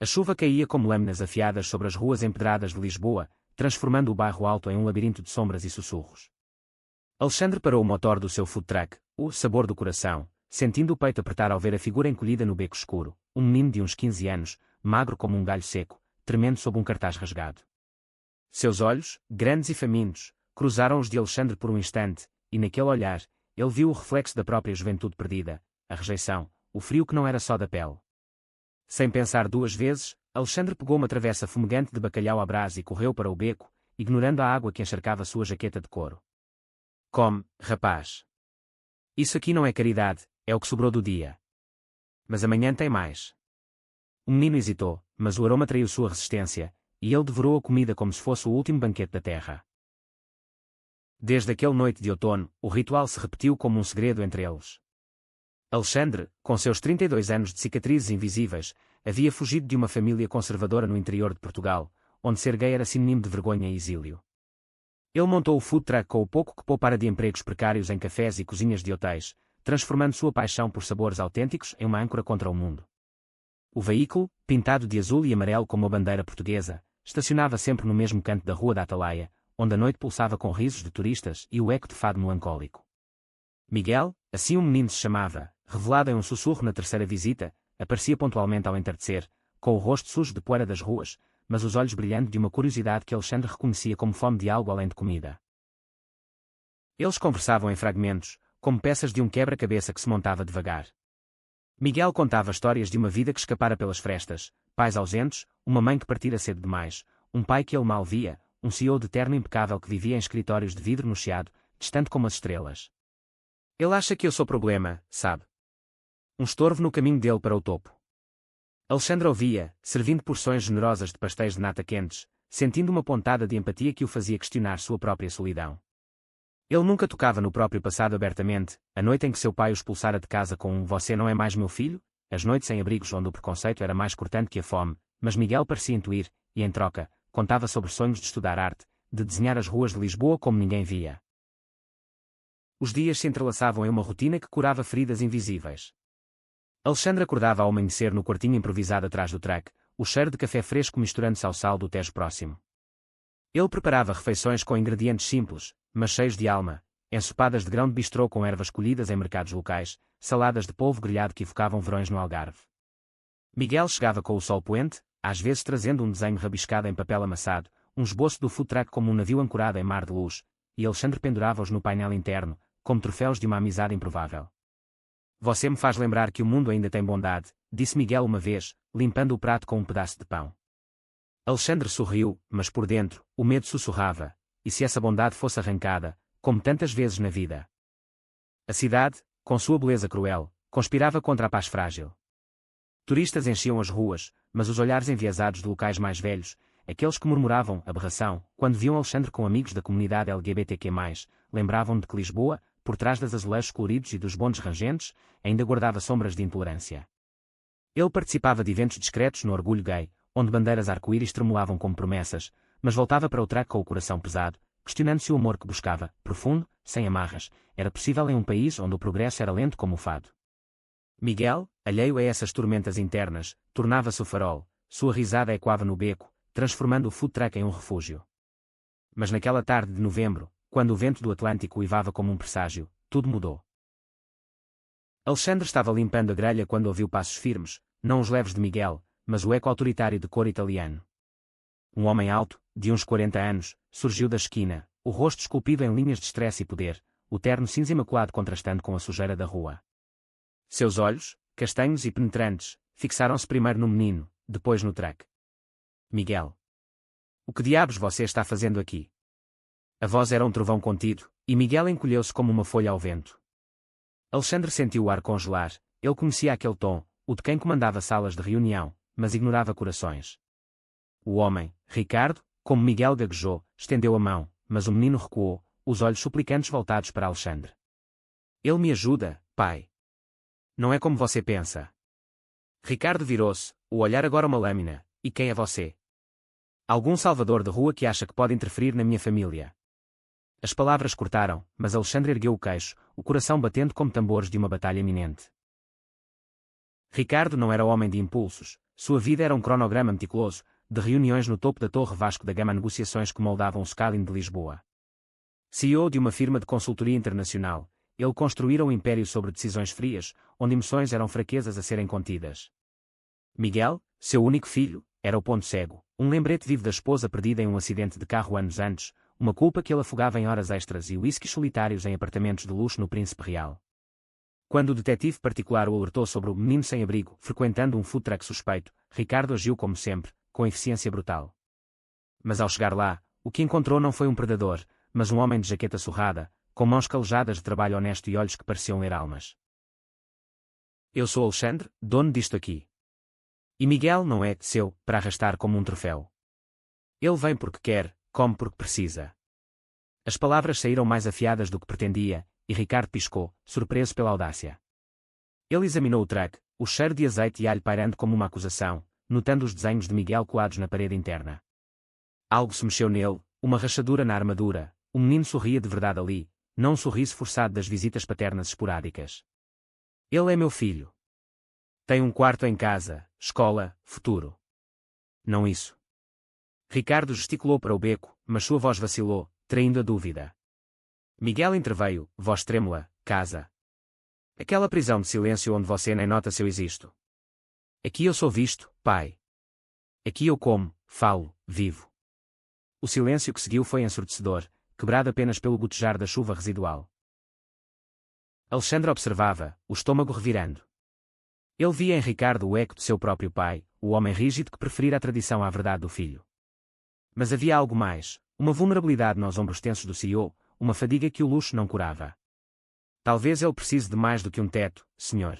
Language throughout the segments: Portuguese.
A chuva caía como lâminas afiadas sobre as ruas empedradas de Lisboa, transformando o bairro alto em um labirinto de sombras e sussurros. Alexandre parou o motor do seu food truck, o sabor do coração, sentindo o peito apertar ao ver a figura encolhida no beco escuro, um menino de uns 15 anos, magro como um galho seco, tremendo sob um cartaz rasgado. Seus olhos, grandes e famintos, cruzaram os de Alexandre por um instante, e naquele olhar, ele viu o reflexo da própria juventude perdida, a rejeição, o frio que não era só da pele. Sem pensar duas vezes, Alexandre pegou uma travessa fumegante de bacalhau à brasa e correu para o beco, ignorando a água que encharcava sua jaqueta de couro. Come, rapaz. Isso aqui não é caridade, é o que sobrou do dia. Mas amanhã tem mais. O menino hesitou, mas o aroma traiu sua resistência, e ele devorou a comida como se fosse o último banquete da terra. Desde aquela noite de outono, o ritual se repetiu como um segredo entre eles. Alexandre, com seus 32 anos de cicatrizes invisíveis, havia fugido de uma família conservadora no interior de Portugal, onde ser gay era sinônimo de vergonha e exílio. Ele montou o food truck com o pouco que poupara de empregos precários em cafés e cozinhas de hotéis, transformando sua paixão por sabores autênticos em uma âncora contra o mundo. O veículo, pintado de azul e amarelo como a bandeira portuguesa, estacionava sempre no mesmo canto da Rua da Atalaia, onde a noite pulsava com risos de turistas e o eco de fado melancólico. Miguel, assim o menino se chamava, revelado em um sussurro na terceira visita, aparecia pontualmente ao entardecer, com o rosto sujo de poeira das ruas, mas os olhos brilhando de uma curiosidade que Alexandre reconhecia como fome de algo além de comida. Eles conversavam em fragmentos, como peças de um quebra-cabeça que se montava devagar. Miguel contava histórias de uma vida que escapara pelas frestas, pais ausentes, uma mãe que partira cedo demais, um pai que ele mal via, um CEO de terno impecável que vivia em escritórios de vidro no chiado, distante como as estrelas. Ele acha que eu sou problema, sabe? Um estorvo no caminho dele para o topo. Alexandre ouvia, servindo porções generosas de pastéis de nata quentes, sentindo uma pontada de empatia que o fazia questionar sua própria solidão. Ele nunca tocava no próprio passado abertamente, a noite em que seu pai o expulsara de casa com um "você não é mais meu filho", as noites em abrigos onde o preconceito era mais cortante que a fome, mas Miguel parecia intuir, e em troca, contava sobre sonhos de estudar arte, de desenhar as ruas de Lisboa como ninguém via. Os dias se entrelaçavam em uma rotina que curava feridas invisíveis. Alexandre acordava ao amanhecer no quartinho improvisado atrás do truck, o cheiro de café fresco misturando-se ao sal do Tejo próximo. Ele preparava refeições com ingredientes simples, mas cheios de alma, ensopadas de grão de bistrô com ervas colhidas em mercados locais, saladas de polvo grelhado que evocavam verões no Algarve. Miguel chegava com o sol poente, às vezes trazendo um desenho rabiscado em papel amassado, um esboço do food truck como um navio ancorado em mar de luz, e Alexandre pendurava-os no painel interno, como troféus de uma amizade improvável. "Você me faz lembrar que o mundo ainda tem bondade", disse Miguel uma vez, limpando o prato com um pedaço de pão. Alexandre sorriu, mas por dentro, o medo sussurrava, e se essa bondade fosse arrancada, como tantas vezes na vida? A cidade, com sua beleza cruel, conspirava contra a paz frágil. Turistas enchiam as ruas, mas os olhares enviesados de locais mais velhos, aqueles que murmuravam aberração, quando viam Alexandre com amigos da comunidade LGBTQ+, lembravam de que Lisboa, por trás das azulejos coloridos e dos bondes rangentes, ainda guardava sombras de intolerância. Ele participava de eventos discretos no Orgulho Gay, onde bandeiras arco-íris tremulavam como promessas, mas voltava para o truck com o coração pesado, questionando se o amor que buscava, profundo, sem amarras, era possível em um país onde o progresso era lento como o fado. Miguel, alheio a essas tormentas internas, tornava-se o farol, sua risada ecoava no beco, transformando o food truck em um refúgio. Mas naquela tarde de novembro, quando o vento do Atlântico uivava como um presságio, tudo mudou. Alexandre estava limpando a grelha quando ouviu passos firmes, não os leves de Miguel, mas o eco autoritário de cor italiano. Um homem alto, de uns 40 anos, surgiu da esquina, o rosto esculpido em linhas de estresse e poder, o terno cinza imaculado contrastando com a sujeira da rua. Seus olhos, castanhos e penetrantes, fixaram-se primeiro no menino, depois no truck. "Miguel. O que diabos você está fazendo aqui?" A voz era um trovão contido, e Miguel encolheu-se como uma folha ao vento. Alexandre sentiu o ar congelar, ele conhecia aquele tom, o de quem comandava salas de reunião, mas ignorava corações. O homem, Ricardo, como Miguel gaguejou, estendeu a mão, mas o menino recuou, os olhos suplicantes voltados para Alexandre. "Ele me ajuda, pai. Não é como você pensa." Ricardo virou-se, o olhar agora uma lâmina. "E quem é você?" "Algum salvador de rua que acha que pode interferir na minha família." As palavras cortaram, mas Alexandre ergueu o queixo, o coração batendo como tambores de uma batalha iminente. Ricardo não era homem de impulsos, Sua vida era um cronograma meticuloso, de reuniões no topo da Torre Vasco da Gama a negociações que moldavam o scaling de Lisboa. CEO de uma firma de consultoria internacional, ele construíra um império sobre decisões frias, onde emoções eram fraquezas a serem contidas. Miguel, seu único filho, era o ponto cego, um lembrete vivo da esposa perdida em um acidente de carro anos antes, uma culpa que ele afogava em horas extras e uísques solitários em apartamentos de luxo no Príncipe Real. Quando o detetive particular o alertou sobre o menino sem abrigo, frequentando um food truck suspeito, Ricardo agiu como sempre, com eficiência brutal. Mas ao chegar lá, o que encontrou não foi um predador, mas um homem de jaqueta surrada, com mãos calejadas de trabalho honesto e olhos que pareciam ler almas. Eu sou Alexandre, dono disto aqui. E Miguel não é seu, para arrastar como um troféu. Ele vem porque quer, come porque precisa. As palavras saíram mais afiadas do que pretendia, e Ricardo piscou, surpreso pela audácia. Ele examinou o truck, o cheiro de azeite e alho pairando como uma acusação, notando os desenhos de Miguel colados na parede interna. Algo se mexeu nele, uma rachadura na armadura, o menino sorria de verdade ali, não um sorriso forçado das visitas paternas esporádicas. Ele é meu filho. Tem um quarto em casa, escola, futuro. Não isso. Ricardo gesticulou para o beco, mas sua voz vacilou, traindo a dúvida. Miguel interveio, voz trêmula, casa. Aquela prisão de silêncio onde você nem nota se eu existo. Aqui eu sou visto, pai. Aqui eu como, falo, vivo. O silêncio que seguiu foi ensurdecedor, quebrado apenas pelo gotejar da chuva residual. Alexandre observava, o estômago revirando. Ele via em Ricardo o eco de seu próprio pai, o homem rígido que preferira a tradição à verdade do filho. Mas havia algo mais, uma vulnerabilidade nos ombros tensos do CEO, uma fadiga que o luxo não curava. Talvez ele precise de mais do que um teto, senhor.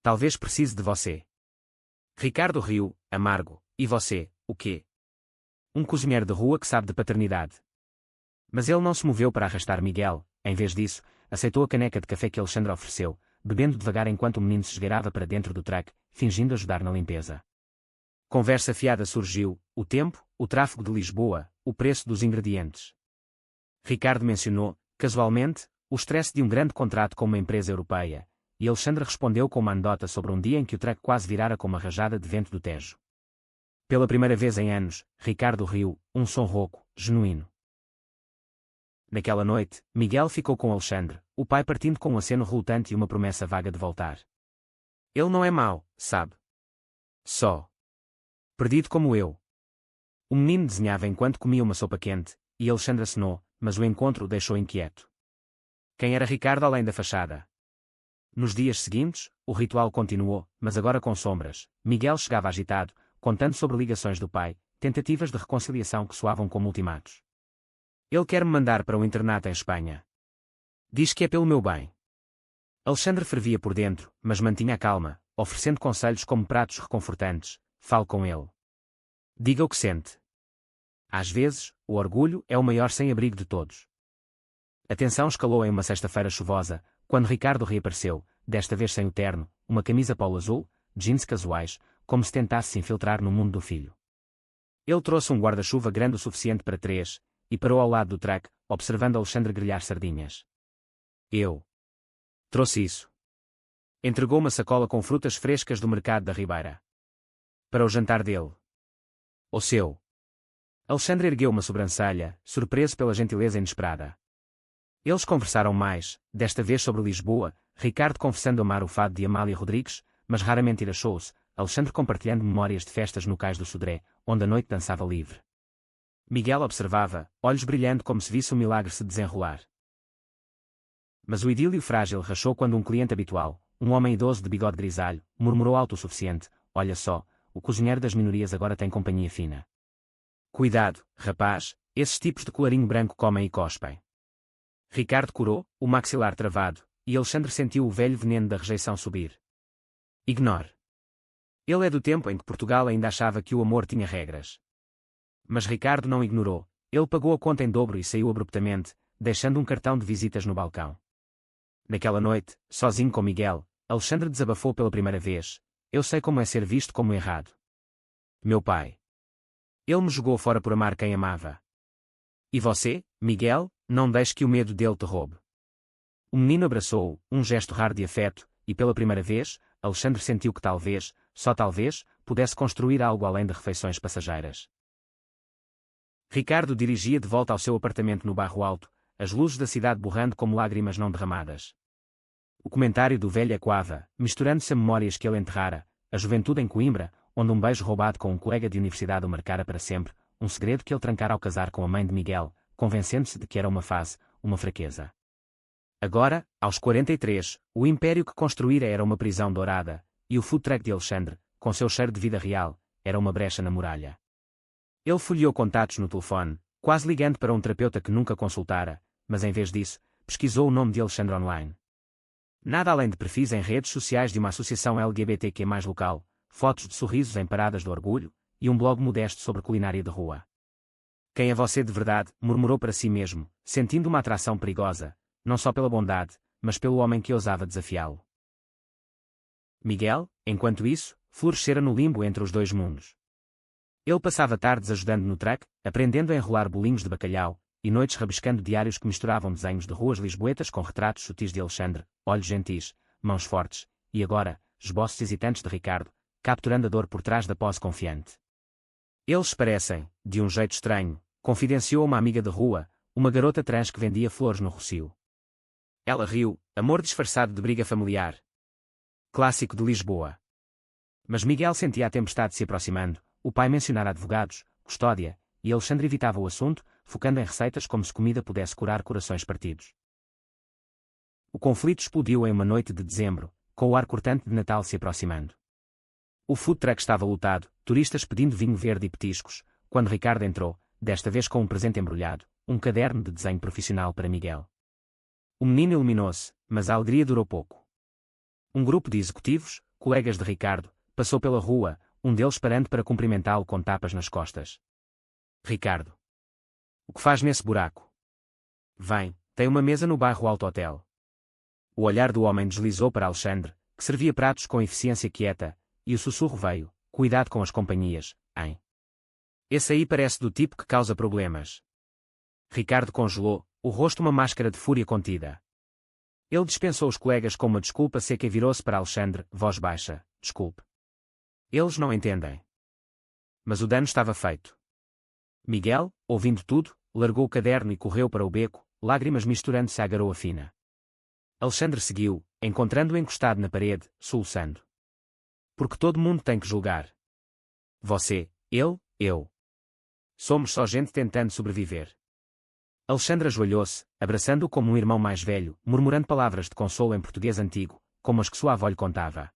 Talvez precise de você. Ricardo riu, amargo, e você, o quê? Um cozinheiro de rua que sabe de paternidade. Mas ele não se moveu para arrastar Miguel, em vez disso, aceitou a caneca de café que Alexandre ofereceu, bebendo devagar enquanto o menino se esgueirava para dentro do truck, fingindo ajudar na limpeza. Conversa fiada surgiu, o tempo, o tráfego de Lisboa, o preço dos ingredientes. Ricardo mencionou, casualmente, o stress de um grande contrato com uma empresa europeia, e Alexandre respondeu com uma anedota sobre um dia em que o truck quase virara com uma rajada de vento do Tejo. Pela primeira vez em anos, Ricardo riu, um som rouco, genuíno. Naquela noite, Miguel ficou com Alexandre, o pai partindo com um aceno relutante e uma promessa vaga de voltar. Ele não é mau, sabe? Só. Perdido como eu. O menino desenhava enquanto comia uma sopa quente, e Alexandre acenou, mas o encontro o deixou inquieto. Quem era Ricardo além da fachada? Nos dias seguintes, o ritual continuou, mas agora com sombras. Miguel chegava agitado, contando sobre ligações do pai, tentativas de reconciliação que soavam como ultimatos. Ele quer me mandar para um internato em Espanha. Diz que é pelo meu bem. Alexandre fervia por dentro, mas mantinha a calma, oferecendo conselhos como pratos reconfortantes. Fale com ele. Diga o que sente. Às vezes, o orgulho é o maior sem-abrigo de todos. A tensão escalou em uma sexta-feira chuvosa, quando Ricardo reapareceu, desta vez sem o terno, uma camisa polo azul, jeans casuais, como se tentasse se infiltrar no mundo do filho. Ele trouxe um guarda-chuva grande o suficiente para 3, e parou ao lado do truck, observando Alexandre grelhar sardinhas. Eu trouxe isso. Entregou uma sacola com frutas frescas do mercado da Ribeira. Para o jantar dele. O seu. Alexandre ergueu uma sobrancelha, surpreso pela gentileza inesperada. Eles conversaram mais, desta vez sobre Lisboa, Ricardo confessando amar o fado de Amália Rodrigues, mas raramente ir a shows, Alexandre compartilhando memórias de festas no cais do Sodré, onde a noite dançava livre. Miguel observava, olhos brilhando como se visse o milagre se desenrolar. Mas o idílio frágil rachou quando um cliente habitual, um homem idoso de bigode grisalho, murmurou alto o suficiente: olha só, o cozinheiro das minorias agora tem companhia fina. Cuidado, rapaz, esses tipos de colarinho branco comem e cospem. Ricardo curou, o maxilar travado, e Alexandre sentiu o velho veneno da rejeição subir. Ignore. Ele é do tempo em que Portugal ainda achava que o amor tinha regras. Mas Ricardo não ignorou, ele pagou a conta em dobro e saiu abruptamente, deixando um cartão de visitas no balcão. Naquela noite, sozinho com Miguel, Alexandre desabafou pela primeira vez: eu sei como é ser visto como errado. Meu pai. Ele me jogou fora por amar quem amava. E você, Miguel, não deixe que o medo dele te roube. O menino abraçou-o, um gesto raro de afeto, e pela primeira vez, Alexandre sentiu que talvez, só talvez, pudesse construir algo além de refeições passageiras. Ricardo dirigia de volta ao seu apartamento no bairro Alto, as luzes da cidade borrando como lágrimas não derramadas. O comentário do velho ecoava, misturando-se a memórias que ele enterrara, a juventude em Coimbra, onde um beijo roubado com um colega de universidade o marcara para sempre, um segredo que ele trancara ao casar com a mãe de Miguel, convencendo-se de que era uma fase, uma fraqueza. Agora, aos 43, o império que construíra era uma prisão dourada, e o food truck de Alexandre, com seu cheiro de vida real, era uma brecha na muralha. Ele folheou contatos no telefone, quase ligando para um terapeuta que nunca consultara, mas em vez disso, pesquisou o nome de Alexandre online. Nada além de perfis em redes sociais de uma associação LGBTQ+ local, fotos de sorrisos em paradas de orgulho, e um blog modesto sobre culinária de rua. Quem é você de verdade? Murmurou para si mesmo, sentindo uma atração perigosa, não só pela bondade, mas pelo homem que ousava desafiá-lo. Miguel, enquanto isso, florescera no limbo entre os dois mundos. Ele passava tardes ajudando no truck, aprendendo a enrolar bolinhos de bacalhau, e noites rabiscando diários que misturavam desenhos de ruas lisboetas com retratos sutis de Alexandre, olhos gentis, mãos fortes, e agora, esboços hesitantes de Ricardo, capturando a dor por trás da pose confiante. Eles parecem, de um jeito estranho, confidenciou uma amiga de rua, uma garota trans que vendia flores no Rossio. Ela riu, amor disfarçado de briga familiar. Clássico de Lisboa. Mas Miguel sentia a tempestade se aproximando, o pai mencionara advogados, custódia, e Alexandre evitava o assunto, focando em receitas como se comida pudesse curar corações partidos. O conflito explodiu em uma noite de dezembro, com o ar cortante de Natal se aproximando. O food truck estava lotado, turistas pedindo vinho verde e petiscos, quando Ricardo entrou, desta vez com um presente embrulhado, um caderno de desenho profissional para Miguel. O menino iluminou-se, mas a alegria durou pouco. Um grupo de executivos, colegas de Ricardo, passou pela rua, um deles parando para cumprimentá-lo com tapas nas costas. Ricardo. O que faz nesse buraco? Vem, tem uma mesa no bairro Alto Hotel. O olhar do homem deslizou para Alexandre, que servia pratos com eficiência quieta, e o sussurro veio, cuidado com as companhias, hein? Esse aí parece do tipo que causa problemas. Ricardo congelou, o rosto uma máscara de fúria contida. Ele dispensou os colegas com uma desculpa seca e virou-se para Alexandre, voz baixa, desculpe. Eles não entendem. Mas o dano estava feito. Miguel, ouvindo tudo, largou o caderno e correu para o beco, lágrimas misturando-se à garoa fina. Alexandre seguiu, encontrando-o encostado na parede, soluçando. Porque todo mundo tem que julgar. Você, ele, eu. Somos só gente tentando sobreviver. Alexandre ajoelhou-se, abraçando-o como um irmão mais velho, murmurando palavras de consolo em português antigo, como as que sua avó lhe contava.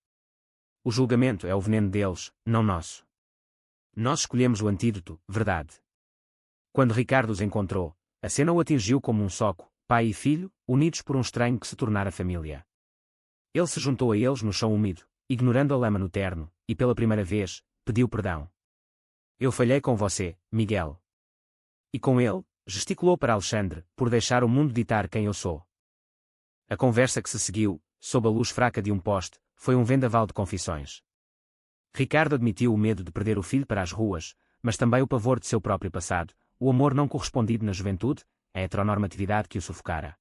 O julgamento é o veneno deles, não nosso. Nós escolhemos o antídoto, verdade. Quando Ricardo os encontrou, a cena o atingiu como um soco, pai e filho, unidos por um estranho que se tornara família. Ele se juntou a eles no chão úmido, ignorando a lama no terno, e pela primeira vez, pediu perdão. Eu falhei com você, Miguel. E com ele, gesticulou para Alexandre, por deixar o mundo ditar quem eu sou. A conversa que se seguiu, sob a luz fraca de um poste, foi um vendaval de confissões. Ricardo admitiu o medo de perder o filho para as ruas, mas também o pavor de seu próprio passado, o amor não correspondido na juventude, a heteronormatividade que o sufocara.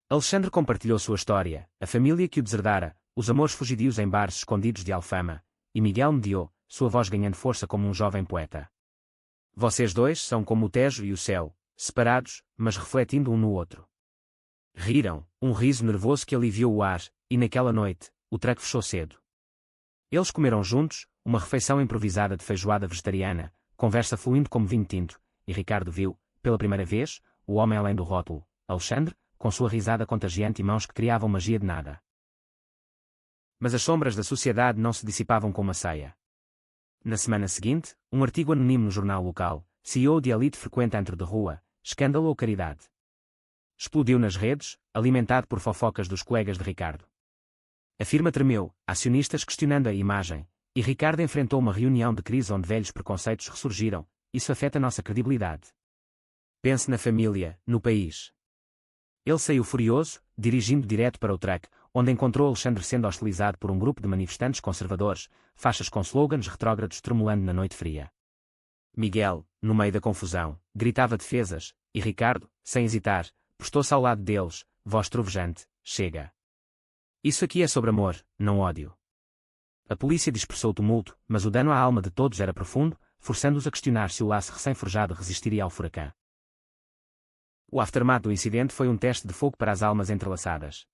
Alexandre compartilhou sua história, a família que o deserdara, os amores fugidios em bares escondidos de Alfama, e Miguel mediou, sua voz ganhando força como um jovem poeta. Vocês dois são como o Tejo e o céu, separados, mas refletindo um no outro. Riram, um riso nervoso que aliviou o ar, e naquela noite, o truck fechou cedo. Eles comeram juntos, uma refeição improvisada de feijoada vegetariana, conversa fluindo como vinho tinto, e Ricardo viu, pela primeira vez, o homem além do rótulo, Alexandre, com sua risada contagiante e mãos que criavam magia de nada. Mas as sombras da sociedade não se dissipavam com uma ceia. Na semana seguinte, um artigo anónimo no jornal local, CEO de elite frequenta antro de rua, escândalo ou caridade. Explodiu nas redes, alimentado por fofocas dos colegas de Ricardo. A firma tremeu, acionistas questionando a imagem, e Ricardo enfrentou uma reunião de crise onde velhos preconceitos ressurgiram. Isso afeta nossa credibilidade. Pense na família, no país. Ele saiu furioso, dirigindo direto para o truck, onde encontrou Alexandre sendo hostilizado por um grupo de manifestantes conservadores, faixas com slogans retrógrados tremulando na noite fria. Miguel, no meio da confusão, gritava defesas, e Ricardo, sem hesitar, postou-se ao lado deles, voz trovejante, chega. Isso aqui é sobre amor, não ódio. A polícia dispersou o tumulto, mas o dano à alma de todos era profundo, forçando-os a questionar se o laço recém-forjado resistiria ao furacão. O aftermath do incidente foi um teste de fogo para as almas entrelaçadas.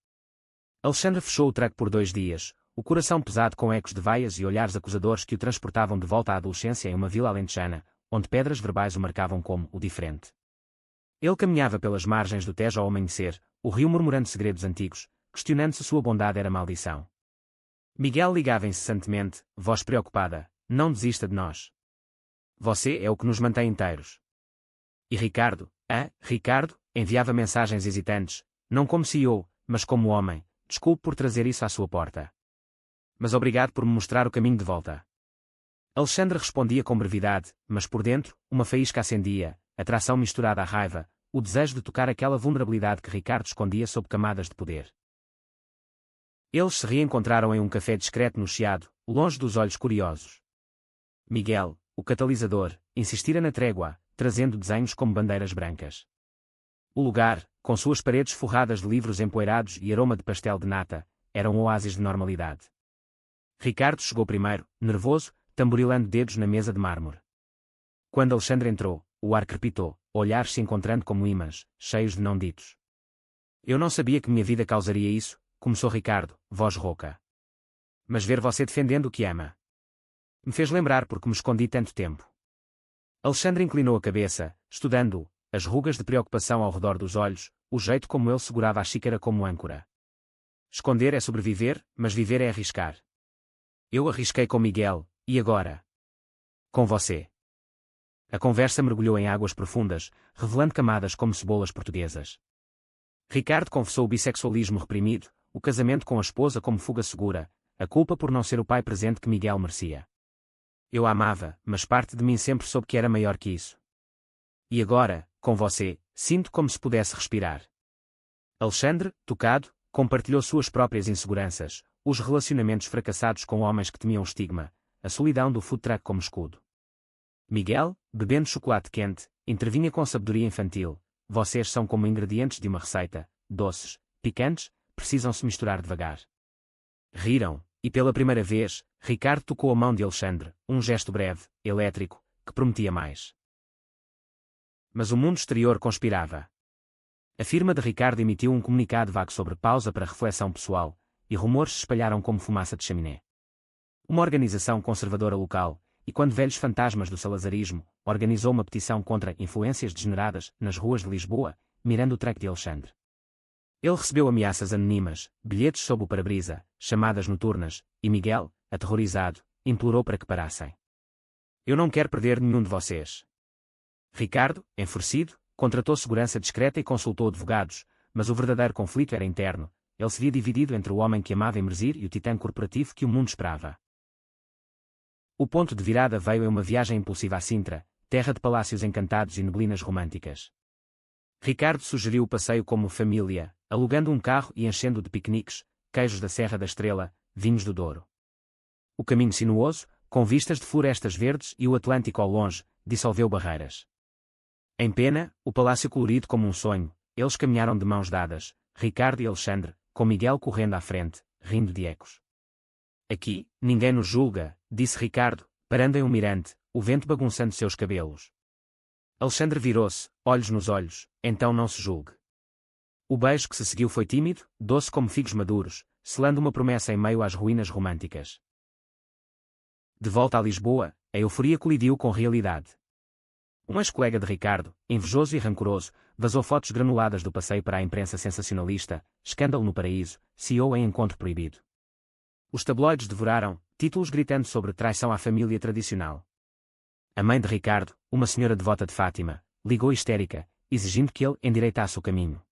Alexandre fechou o truck por 2 dias, o coração pesado com ecos de vaias e olhares acusadores que o transportavam de volta à adolescência em uma vila alentejana, onde pedras verbais o marcavam como o diferente. Ele caminhava pelas margens do Tejo ao amanhecer, o rio murmurando segredos antigos, questionando se sua bondade era maldição. Miguel ligava incessantemente, voz preocupada, não desista de nós. Você é o que nos mantém inteiros. E Ricardo, Ricardo, enviava mensagens hesitantes, não como CEO, mas como homem, desculpe por trazer isso à sua porta. Mas obrigado por me mostrar o caminho de volta. Alexandre respondia com brevidade, mas por dentro, uma faísca acendia, atração misturada à raiva, o desejo de tocar aquela vulnerabilidade que Ricardo escondia sob camadas de poder. Eles se reencontraram em um café discreto no Chiado, longe dos olhos curiosos. Miguel, o catalisador, insistira na trégua, trazendo desenhos como bandeiras brancas. O lugar, com suas paredes forradas de livros empoeirados e aroma de pastel de nata, era um oásis de normalidade. Ricardo chegou primeiro, nervoso, tamborilando dedos na mesa de mármore. Quando Alexandre entrou, o ar crepitou, olhares se encontrando como ímãs, cheios de não ditos. Eu não sabia que minha vida causaria isso, começou Ricardo, voz rouca. Mas ver você defendendo o que ama me fez lembrar porque me escondi tanto tempo. Alexandre inclinou a cabeça, estudando-o, as rugas de preocupação ao redor dos olhos, o jeito como ele segurava a xícara como âncora. Esconder é sobreviver, mas viver é arriscar. Eu arrisquei com Miguel, e agora? Com você. A conversa mergulhou em águas profundas, revelando camadas como cebolas portuguesas. Ricardo confessou o bissexualismo reprimido, o casamento com a esposa como fuga segura, a culpa por não ser o pai presente que Miguel merecia. Eu a amava, mas parte de mim sempre soube que era maior que isso. E agora, com você, sinto como se pudesse respirar. Alexandre, tocado, compartilhou suas próprias inseguranças, os relacionamentos fracassados com homens que temiam o estigma, a solidão do food truck como escudo. Miguel, bebendo chocolate quente, intervinha com sabedoria infantil. Vocês são como ingredientes de uma receita, doces, picantes, precisam se misturar devagar. Riram, e pela primeira vez, Ricardo tocou a mão de Alexandre, um gesto breve, elétrico, que prometia mais. Mas o mundo exterior conspirava. A firma de Ricardo emitiu um comunicado vago sobre pausa para reflexão pessoal, e rumores se espalharam como fumaça de chaminé. Uma organização conservadora local, e quando velhos fantasmas do salazarismo, organizou uma petição contra influências degeneradas nas ruas de Lisboa, mirando o truck de Alexandre. Ele recebeu ameaças anônimas, bilhetes sob o para-brisa, chamadas noturnas, e Miguel, aterrorizado, implorou para que parassem. Eu não quero perder nenhum de vocês. Ricardo, enfurecido, contratou segurança discreta e consultou advogados, mas o verdadeiro conflito era interno. Ele se via dividido entre o homem que amava emergir e o titã corporativo que o mundo esperava. O ponto de virada veio em uma viagem impulsiva a Sintra, terra de palácios encantados e neblinas românticas. Ricardo sugeriu o passeio como família, alugando um carro e enchendo de piqueniques, queijos da Serra da Estrela, vinhos do Douro. O caminho sinuoso, com vistas de florestas verdes e o Atlântico ao longe, dissolveu barreiras. Em Pena, o palácio colorido como um sonho, eles caminharam de mãos dadas, Ricardo e Alexandre, com Miguel correndo à frente, rindo de ecos. Aqui, ninguém nos julga, disse Ricardo, parando em um mirante, o vento bagunçando seus cabelos. Alexandre virou-se, olhos nos olhos, então não se julgue. O beijo que se seguiu foi tímido, doce como figos maduros, selando uma promessa em meio às ruínas românticas. De volta a Lisboa, a euforia colidiu com realidade. Um ex-colega de Ricardo, invejoso e rancoroso, vazou fotos granuladas do passeio para a imprensa sensacionalista, escândalo no paraíso, CEO em encontro proibido. Os tabloides devoraram, títulos gritando sobre traição à família tradicional. A mãe de Ricardo, uma senhora devota de Fátima, ligou histérica, exigindo que ele endireitasse o caminho.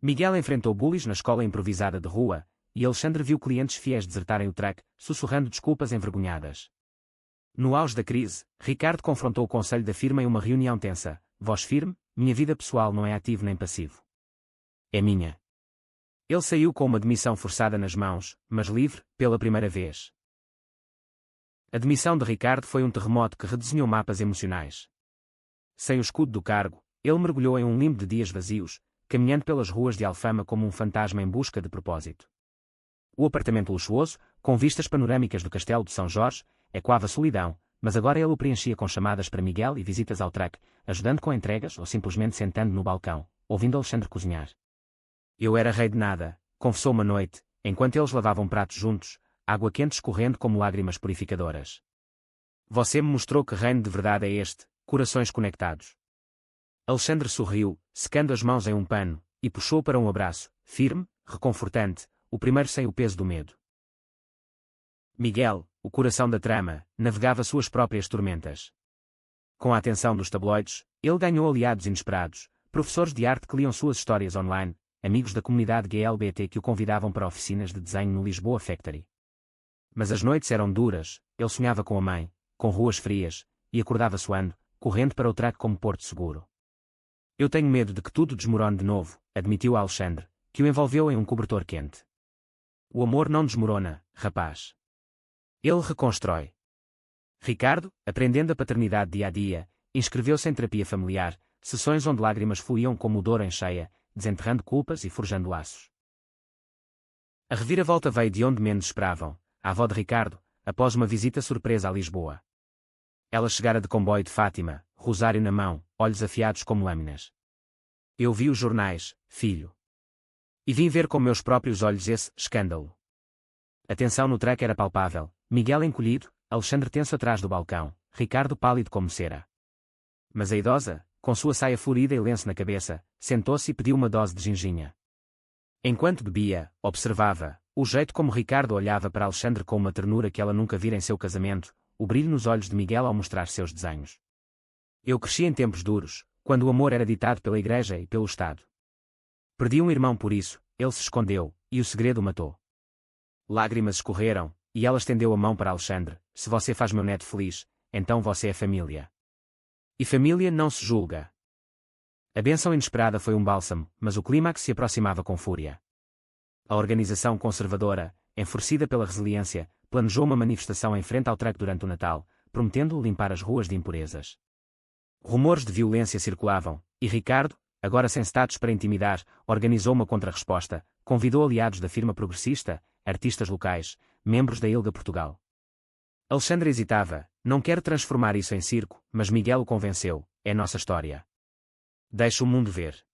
Miguel enfrentou bullies na escola improvisada de rua, e Alexandre viu clientes fiéis desertarem o truck, sussurrando desculpas envergonhadas. No auge da crise, Ricardo confrontou o conselho da firma em uma reunião tensa. Voz firme, minha vida pessoal não é ativo nem passivo. É minha. Ele saiu com uma demissão forçada nas mãos, mas livre, pela primeira vez. A demissão de Ricardo foi um terremoto que redesenhou mapas emocionais. Sem o escudo do cargo, ele mergulhou em um limbo de dias vazios, caminhando pelas ruas de Alfama como um fantasma em busca de propósito. O apartamento luxuoso, com vistas panorâmicas do castelo de São Jorge, ecoava solidão, mas agora ele o preenchia com chamadas para Miguel e visitas ao truck, ajudando com entregas ou simplesmente sentando no balcão, ouvindo Alexandre cozinhar. Eu era rei de nada, confessou uma noite, enquanto eles lavavam pratos juntos, água quente escorrendo como lágrimas purificadoras. Você me mostrou que reino de verdade é este, corações conectados. Alexandre sorriu, secando as mãos em um pano, e puxou para um abraço, firme, reconfortante, o primeiro sem o peso do medo. Miguel, o coração da trama, navegava suas próprias tormentas. Com a atenção dos tabloides, ele ganhou aliados inesperados, professores de arte que liam suas histórias online, amigos da comunidade GLBT que o convidavam para oficinas de desenho no Lisboa Factory. Mas as noites eram duras, ele sonhava com a mãe, com ruas frias, e acordava suando, correndo para o truck como porto seguro. Eu tenho medo de que tudo desmorone de novo, admitiu Alexandre, que o envolveu em um cobertor quente. O amor não desmorona, rapaz. Ele reconstrói. Ricardo, aprendendo a paternidade dia a dia, inscreveu-se em terapia familiar, sessões onde lágrimas fluíam como dor em cheia, desenterrando culpas e forjando laços. A reviravolta veio de onde menos esperavam, a avó de Ricardo, após uma visita surpresa a Lisboa. Ela chegara de comboio de Fátima, rosário na mão, olhos afiados como lâminas. Eu vi os jornais, filho. E vim ver com meus próprios olhos esse escândalo. A tensão no truck era palpável, Miguel encolhido, Alexandre tenso atrás do balcão, Ricardo pálido como cera. Mas a idosa, com sua saia florida e lenço na cabeça, sentou-se e pediu uma dose de ginginha. Enquanto bebia, observava, o jeito como Ricardo olhava para Alexandre com uma ternura que ela nunca vira em seu casamento, o brilho nos olhos de Miguel ao mostrar seus desenhos. Eu cresci em tempos duros, quando o amor era ditado pela Igreja e pelo Estado. Perdi um irmão por isso, ele se escondeu, e o segredo o matou. Lágrimas escorreram, e ela estendeu a mão para Alexandre. Se você faz meu neto feliz, então você é família. E família não se julga. A bênção inesperada foi um bálsamo, mas o clímax se aproximava com fúria. A organização conservadora, enfurecida pela resiliência, planejou uma manifestação em frente ao truck durante o Natal, prometendo limpar as ruas de impurezas. Rumores de violência circulavam, e Ricardo, agora sem status para intimidar, organizou uma contrarresposta, convidou aliados da firma progressista, artistas locais, membros da ILGA Portugal. Alexandre hesitava, não quero transformar isso em circo, mas Miguel o convenceu, é nossa história. Deixa o mundo ver.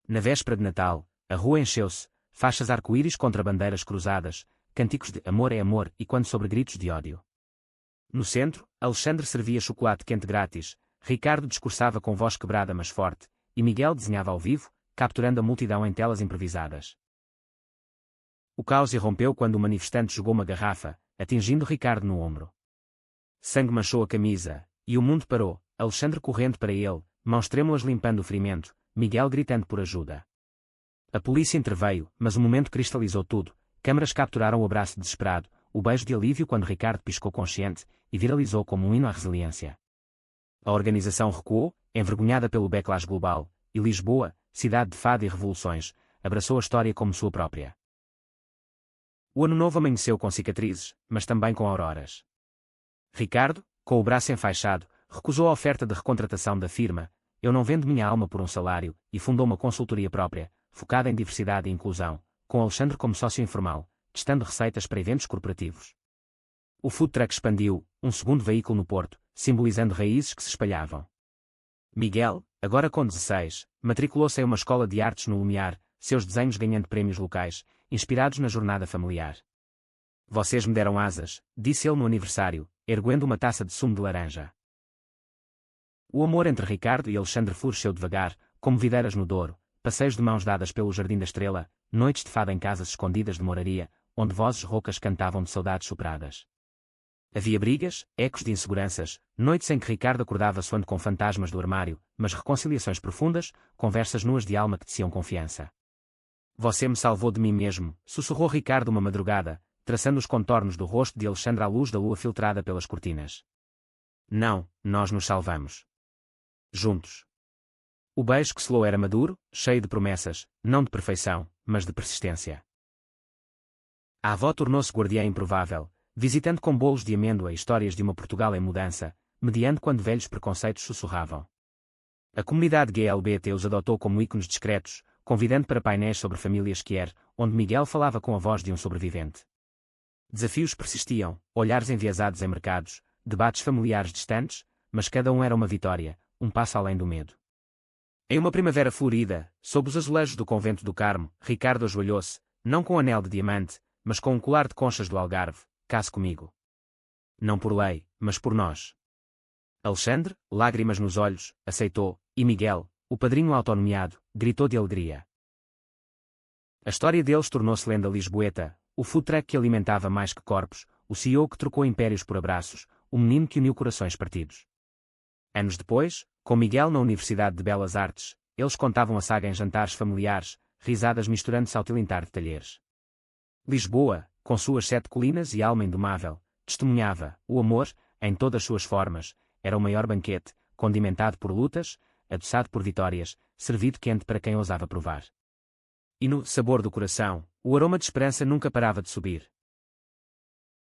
Na véspera de Natal, a rua encheu-se, faixas arco-íris contra bandeiras cruzadas, cânticos de amor é amor e quando sobre gritos de ódio. No centro, Alexandre servia chocolate quente grátis, Ricardo discursava com voz quebrada mas forte, e Miguel desenhava ao vivo, capturando a multidão em telas improvisadas. O caos irrompeu quando o manifestante jogou uma garrafa, atingindo Ricardo no ombro. Sangue manchou a camisa, e o mundo parou, Alexandre correndo para ele, mãos trêmulas limpando o ferimento, Miguel gritando por ajuda. A polícia interveio, mas o momento cristalizou tudo, câmaras capturaram o abraço desesperado, o beijo de alívio quando Ricardo piscou consciente, e viralizou como um hino à resiliência. A organização recuou, envergonhada pelo backlash global, e Lisboa, cidade de fado e revoluções, abraçou a história como sua própria. O ano novo amanheceu com cicatrizes, mas também com auroras. Ricardo, com o braço enfaixado, recusou a oferta de recontratação da firma, eu não vendo minha alma por um salário, e fundou uma consultoria própria, focada em diversidade e inclusão, com Alexandre como sócio informal, testando receitas para eventos corporativos. O food truck expandiu, um segundo veículo no Porto, simbolizando raízes que se espalhavam. Miguel, agora com 16, matriculou-se em uma escola de artes no Lumiar, seus desenhos ganhando prémios locais, inspirados na jornada familiar. Vocês me deram asas, disse ele no aniversário, erguendo uma taça de sumo de laranja. O amor entre Ricardo e Alexandre floresceu devagar, como videiras no Douro, passeios de mãos dadas pelo Jardim da Estrela, noites de fado em casas escondidas de moraria, onde vozes roucas cantavam de saudades superadas. Havia brigas, ecos de inseguranças, noites em que Ricardo acordava soando com fantasmas do armário, mas reconciliações profundas, conversas nuas de alma que teciam confiança. Você me salvou de mim mesmo, sussurrou Ricardo uma madrugada, traçando os contornos do rosto de Alexandre à luz da lua filtrada pelas cortinas. Não, nós nos salvamos. Juntos. O beijo que selou era maduro, cheio de promessas, não de perfeição, mas de persistência. A avó tornou-se guardiã improvável, visitando com bolos de amêndoa histórias de uma Portugal em mudança, mediando quando velhos preconceitos sussurravam. A comunidade GLBT os adotou como ícones discretos, convidando para painéis sobre famílias queer, onde Miguel falava com a voz de um sobrevivente. Desafios persistiam, olhares enviesados em mercados, debates familiares distantes, mas cada um era uma vitória, um passo além do medo. Em uma primavera florida, sob os azulejos do convento do Carmo, Ricardo ajoelhou-se, não com um anel de diamante, mas com um colar de conchas do Algarve. Case comigo. Não por lei, mas por nós. Alexandre, lágrimas nos olhos, aceitou, e Miguel, o padrinho autonomiado, gritou de alegria. A história deles tornou-se lenda lisboeta, o food truck que alimentava mais que corpos, o CEO que trocou impérios por abraços, o menino que uniu corações partidos. Anos depois, com Miguel na Universidade de Belas Artes, eles contavam a saga em jantares familiares, risadas misturando-se ao tilintar de talheres. Lisboa, com suas 7 colinas e alma indomável, testemunhava, o amor, em todas suas formas, era o maior banquete, condimentado por lutas, adoçado por vitórias, servido quente para quem ousava provar. E no sabor do coração, o aroma de esperança nunca parava de subir.